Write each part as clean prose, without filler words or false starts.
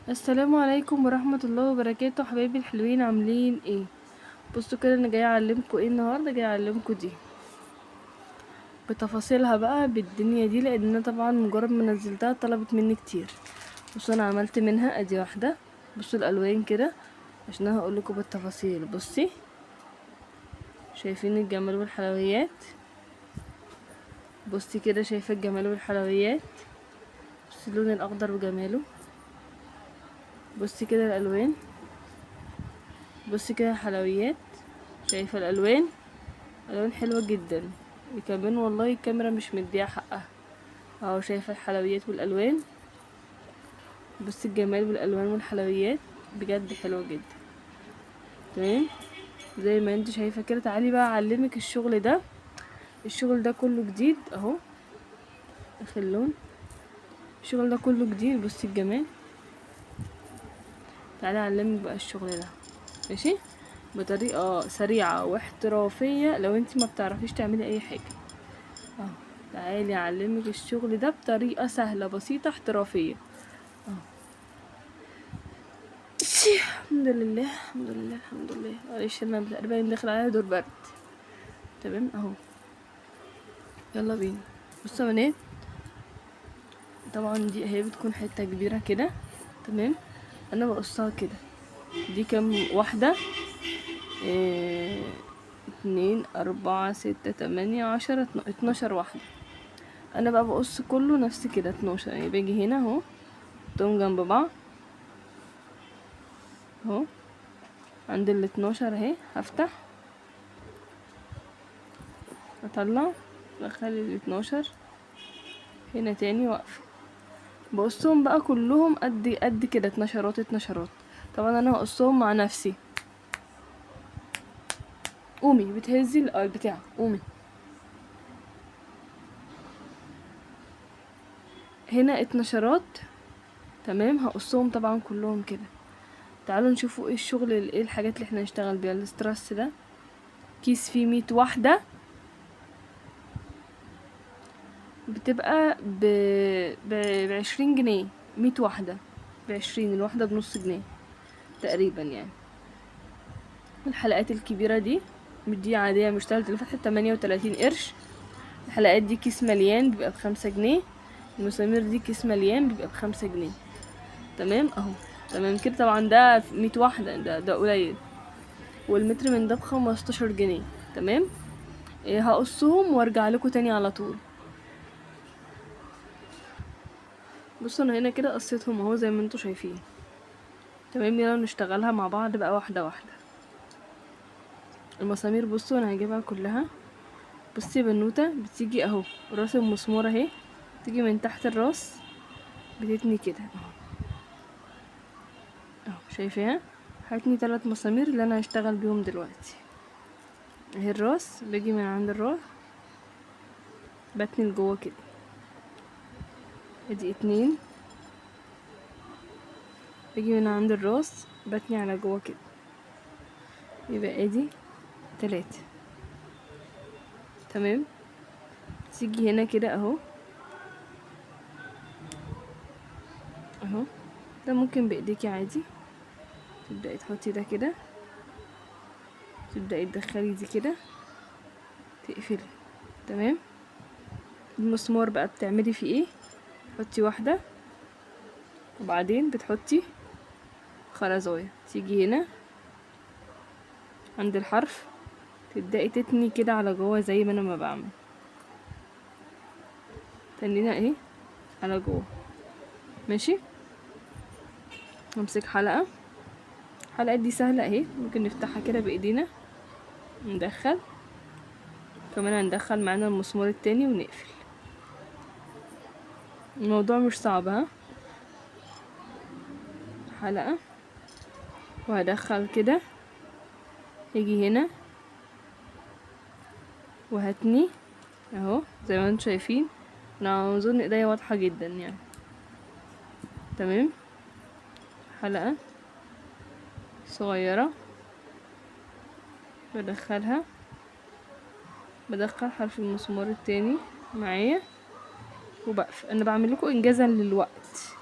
السلام عليكم ورحمة الله وبركاته، حبايبي الحلوين عاملين ايه؟ بصوا كده، انا جايه اعلمكم ايه النهارده. جايه اعلمكم دي بتفاصيلها بقى بالدنيا دي، لان انا طبعا مجرد ما نزلتها طلبت مني كتير. بصوا انا عملت منها ادي واحده. بصوا الالوان كده عشان انا هقولكوا بالتفاصيل. بصي، شايفين الجمال والحلويات؟ بصي كده، شايفه الجمال والحلويات؟ بصي اللون الاخضر وجماله. بصي كده الالوان. بصي كده الحلويات. شايفه الالوان؟ الوان حلوه جدا. كمان والله الكاميرا مش مديها حقها. اهو شايفه الحلويات والالوان. بصي الجمال والالوان والحلويات بجد حلوه جدا. تمام، زي ما انت شايفه كده. تعالي بقى اعلمك الشغل ده. الشغل ده كله جديد اهو. اخر اللون. الشغل ده كله جديد. بصي الجمال. تعالي اعلمك بقى الشغل ده، ماشي؟ بطريقه سريعه واحترافيه لو انت ما بتعرفيش تعملي اي حاجه. اهو تعالي اعلمك الشغل ده بطريقه سهله بسيطه احترافيه. الحمد لله الحمد لله الحمد لله. معلش انا تقريبا داخل عليا دور برد. تمام اهو. يلا بينا. بصوا يا بنات، طبعا دي اهي بتكون حته كبيره كده. تمام، انا بقصها كده. دي كام واحده؟ إيه... 2 4 6 8 10 12 واحده. انا بقى بقص كله نفس كده 12. يعني باجي هنا اهو، احطهم جنب بعض اهو. عند ال 12 اهي هفتح، اطلع، اخلي ال 12 هنا تاني واقفه. بقصهم بقى كلهم قد كده، 12 طبعا انا هقصهم مع نفسي. قومي بتهزي البتاع، قومي. هنا 12. تمام، هقصهم طبعا كلهم كده. تعالوا نشوفوا ايه الشغل، ايه الحاجات اللي احنا نشتغل بيها. الاسترس ده كيس فيه 100 واحدة، بتبقى ب20 جنيه. 100 واحدة ب20، الواحدة بنص جنيه تقريبا يعني. الحلقات الكبيرة دي عادية مش 38 قرش. الحلقات دي كيس مليان بيبقى ب5 جنيه. المسامير دي كيس مليان بيبقى ب5 جنيه. تمام اهو. تمام كده. طبعا ده 100 واحدة، ده قليل. والمتر من ده ب15 جنيه. تمام. إيه، هقصهم وارجع لكم تاني على طول. بصوا انا هنا كده قصيتهم اهو زي ما انتوا شايفين. تمام، يلا نشتغلها مع بعض بقى واحدة واحدة. المسامير بصوا انا هجيبها كلها. بصي بنوتة بتيجي اهو، راس المسمار اهي، تيجي من تحت الراس، بتتني كده اهو. شايفاها؟ هاتني 3 مسامير اللي انا هشتغل بيهم دلوقتي. اهي الراس، باجي من عند الراس بتني لجوه كده. ادي 2. باجي من عند الراس بتني على جوه كده، يبقى ادي 3. تمام. تيجي هنا كده اهو اهو. ده ممكن بايديكي عادي. تبدأي تحطي ده كده، تبدأي تدخلي دي كده، تقفلي. تمام. المسمار بقى بتعملي فيه ايه؟ تحطي واحدة، وبعدين بتحطي خرزاية. تيجي هنا عند الحرف، تبدأي تتني كده على جوه زي ما انا ما بعمل. تنينا ايه على جوه. ماشي. نمسك حلقة. الحلقة دي سهلة اهي، ممكن نفتحها كده بايدينا، ندخل كمان، هندخل معانا المسمار التاني ونقفل. الموضوع مش صعب، ها؟ حلقة وهدخل كده، يجي هنا وهتني اهو زي ما انتم شايفين. انا اظن ايديا واضحة جدا يعني. تمام. حلقة صغيرة بدخلها، بدخل حرف المسمار التاني معايا وبقفل. انا بعمل لكم انجازا للوقت.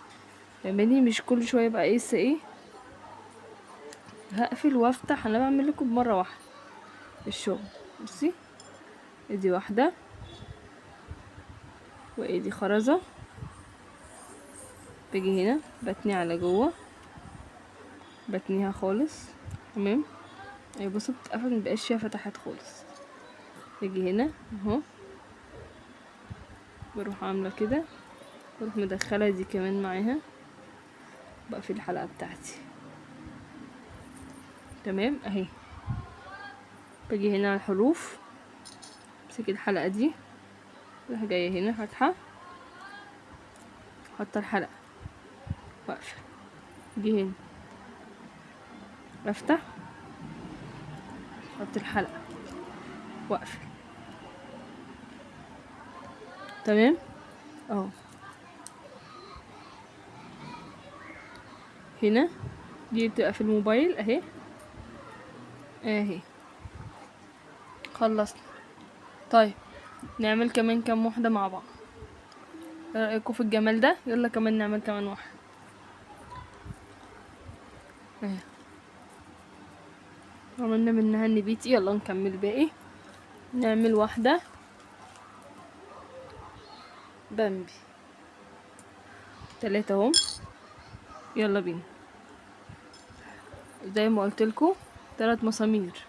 فاهماني؟ مش كل شويه يبقى ايه هقفل وافتح. انا بعمل لكم بمره واحده الشغل. بصي، ادي واحده وادي خرزه، باجي هنا بتني على جوه، بتنيها خالص. تمام. اهي بصوا بتتقفل، مبقاش فيها فتحات خالص. باجي هنا اهو، بروح عامله كده، بروح مدخله دي كمان معاها، بقفل الحلقه بتاعتي. تمام اهي. باجي هنا على الحروف، امسك الحلقه دي، اروح جايه هنا فاتحه، حاطه الحلقه واقفه، اجي هنا بفتح، احط الحلقه واقفه. تمام اهو. هنا دي بتبقى في الموبايل اهي. اهي خلصنا. طيب نعمل كمان كام واحده مع بعض. ايه رايكم في الجمال ده؟ يلا كمان نعمل كمان واحده اهي. عملنا منها النبيتي، يلا نكمل باقي. نعمل واحده بامبي، 3 اهم. يلا بينا. زي ما قلتلكوا 3 مسامير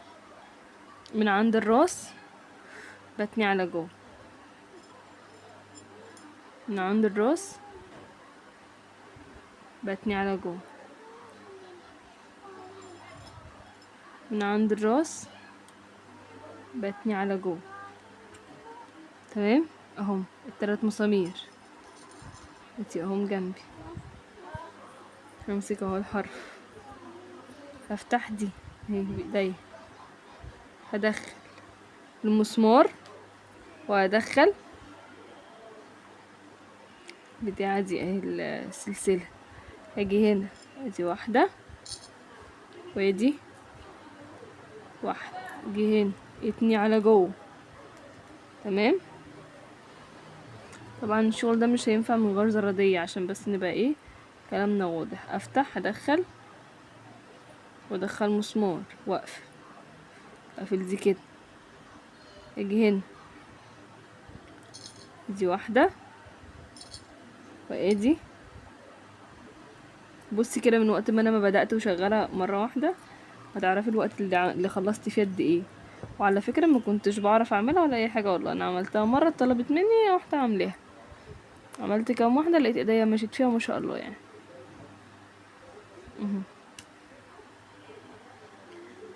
من عند الراس، بتني على جوه، من عند الراس بتني على جوه، من عند الراس بتني على جوه. تمام اهم ال3 مسامير. انتي اهم جنبي، همسك اهو الحرف، هفتح دي اهي بايديا، هدخل المسمار وهدخل بتاعة دي اهي السلسلة. هاجي هنا ادي واحدة وادي واحدة، اجي هنا اتني على جوه. تمام. طبعا الشغل ده مش هينفع من غير زرادية عشان بس نبقى ايه كلامنا واضح. افتح ادخل وادخل مسمار واقفل، اقفل دي كده، اجي هنا دي واحدة وادي. بصي كده من وقت ما انا ما بدأت وشغالة مرة واحدة هتعرفي الوقت اللي خلصت فيه قد ايه. وعلى فكرة ما كنتش بعرف اعملها ولا اي حاجة والله، انا عملتها مرة طلبت مني واحدة عاملاها، عملت كام واحدة لقيت ايديا مشيت فيها ما شاء الله يعني.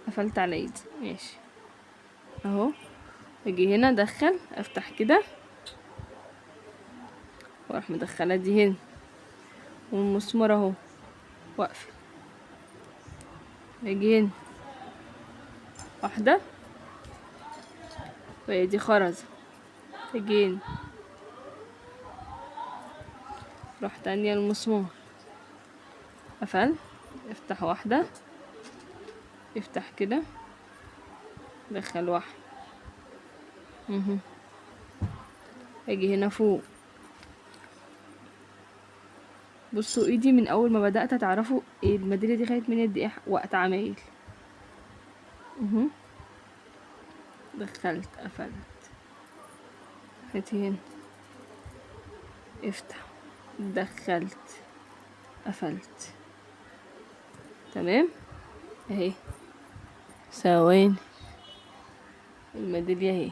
قفلت على ايدي ماشي اهو. اجي هنا ادخل افتح كده واروح مدخله دي هنا والمسمار اهو واقفه. اجي هنا واحده وهي دي خرزه، اجي هنا روح تانية المسمار، قفل، افتح واحده، افتح كده، دخل واحده. اجي هنا فوق. بصوا ايدي من اول ما بدأت هتعرفوا ايه الميدالية دي خدت مني قد ايه وقت عمايل. دخلت قفلت، هاتي هنا افتح، دخلت قفلت. تمام اهي. ثواني، الميدالية اهي.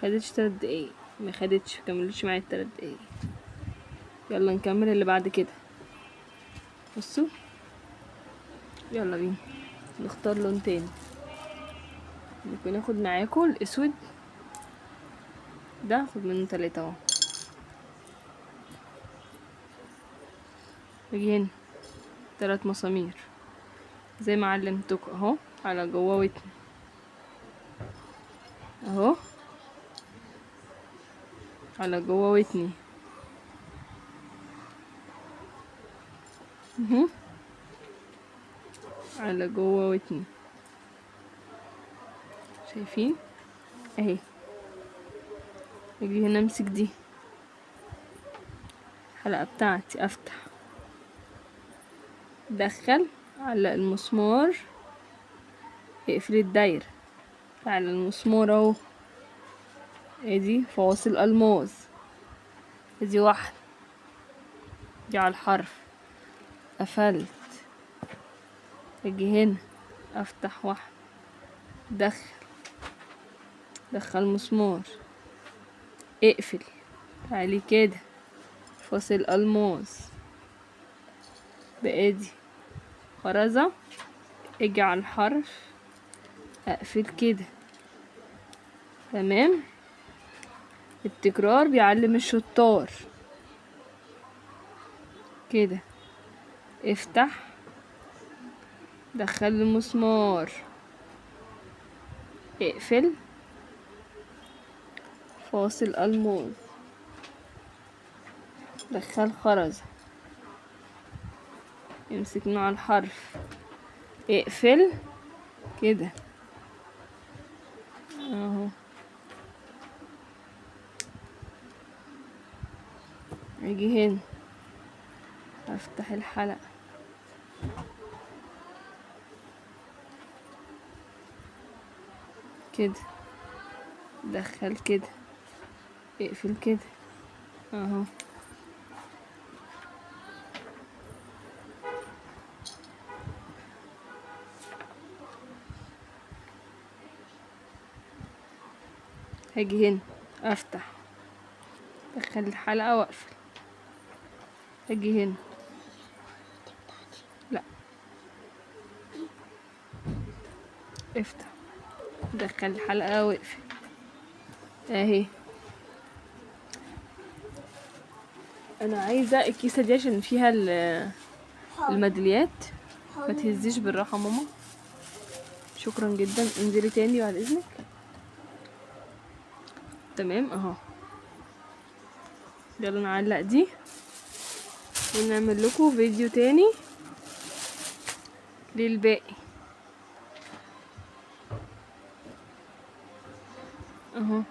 خدتش 3 دقايق، ما خدتش، مكملتش معايا 3 دقايق. يلا نكمل اللي بعد كده. بصوا يلا بينا نختار لون تاني. ممكن ناخد معاكم الاسود ده، خد منه 3 اهو. اجي هنا 3 مسامير زي ما علمتكم اهو، على جوه وتن اهو، على جوه وتني على جوه وتني. شايفين اهي. اجي هنا امسك دي الحلقة بتاعتي. افتح، دخل، علق المسمار، اقفل الدايرة على المسمار اهو. ادي فواصل الماظ، ادي واحدة، دي على الحرف. قفلت، اجي هنا افتح واحدة، دخل مسمار، اقفل، تعالي كده فاصل الماظ، بادي خرزة، اجي على الحرف، اقفل كده. تمام. التكرار بيعلم الشطار. كده افتح، دخل المسمار، اقفل، فاصل الماظ، دخل خرزة، امسك مع الحرف، اقفل كده اهو. اجي هنا افتح الحلقة كده، دخل كده، اقفل كده اهو. هاجي هنا افتح، دخل الحلقة واقفل. هاجي هنا، لا، افتح، دخل الحلقة واقفل اهي. انا عايزة الكيسة دي عشان فيها الميداليات. ما تهزيش، بالراحة ماما. شكرا جدا، انزلي تاني بعد اذنك. تمام اهو. يلا نعلق دي ونعمل لكم فيديو تاني للباقي اهو.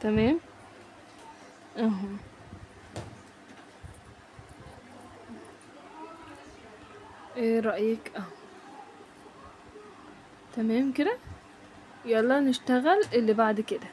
تمام اهو. ايه رأيك اهو؟ تمام كده. يلا نشتغل اللي بعد كده.